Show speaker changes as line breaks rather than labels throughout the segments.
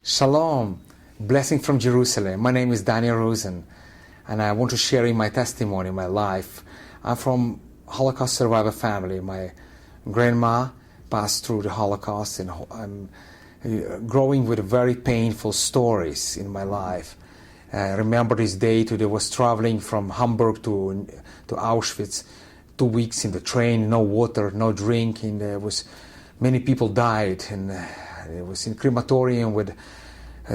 Shalom, blessing from Jerusalem. My name is Daniel Rozen, and I want to share in my testimony, my life. I'm from Holocaust survivor family. My grandma passed through the Holocaust, and I'm growing with very painful stories in my life. I remember this day I was traveling from Hamburg to Auschwitz, 2 weeks in the train, no water, no drink, and there was many people died, and it was in crematorium with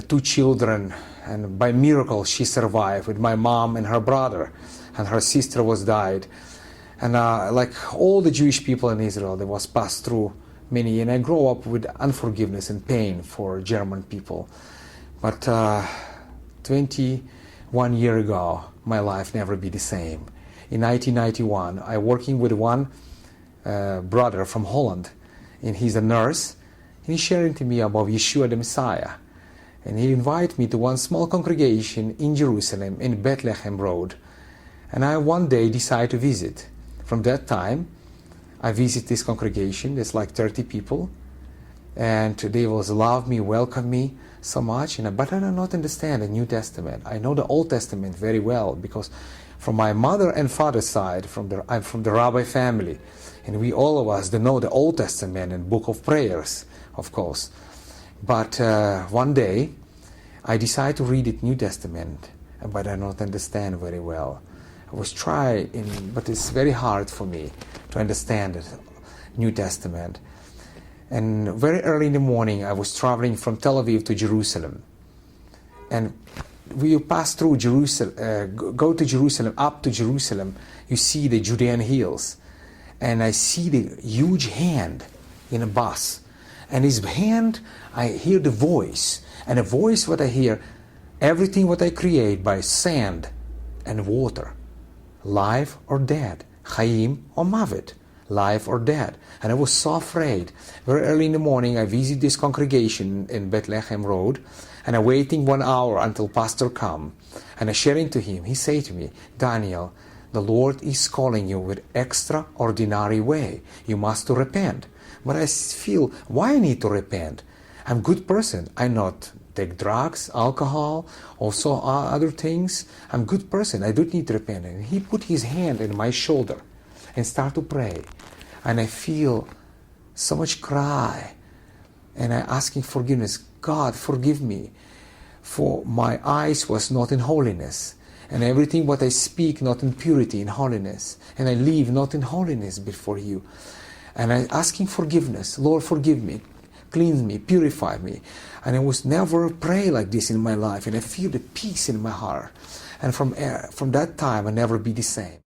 2 children, and by miracle she survived with my mom and her brother, and her sister was died. And like all the Jewish people in Israel, they was passed through many, and I grew up with unforgiveness and pain for German people. But 21 years ago, my life never be the same. In 1991, I working with one brother from Holland, and he's a nurse, and he's sharing to me about Yeshua the Messiah. And he invited me to one small congregation in Jerusalem, in Bethlehem Road. And I one day decided to visit. From that time, I visit this congregation. There's like 30 people. And they was love me, welcome me so much. But I do not understand the New Testament. I know the Old Testament very well, because from my mother and father's side, I'm from the rabbi family. And we all of us know the Old Testament and Book of Prayers, of course. But one day, I decided to read the New Testament, but I don't understand very well. I was trying, but it's very hard for me to understand the New Testament. And very early in the morning, I was traveling from Tel Aviv to Jerusalem. And we pass through Jerusalem, go to Jerusalem, up to Jerusalem, you see the Judean hills. And I see the huge hand in a bus. And his hand, I hear the voice. And the voice what I hear, everything what I create by sand and water. Life or dead. Chaim or Mavet. Life or dead. And I was so afraid. Very early in the morning, I visit this congregation in Bethlehem Road. And I'm waiting 1 hour until pastor come. And I'm sharing to him. He say to me, Daniel, the Lord is calling you with extraordinary way. You must to repent. But I feel, why I need to repent? I'm a good person. I not take drugs, alcohol, also other things. I'm a good person. I don't need to repent. And he put his hand on my shoulder and start to pray. And I feel so much cry. And I asking forgiveness. God, forgive me. For my eyes was not in holiness. And everything what I speak not in purity, in holiness. And I live not in holiness before you. And I asking forgiveness. Lord, forgive me, cleanse me, purify me. And I was never pray like this in my life. And I feel the peace in my heart. And from that time, I never be the same.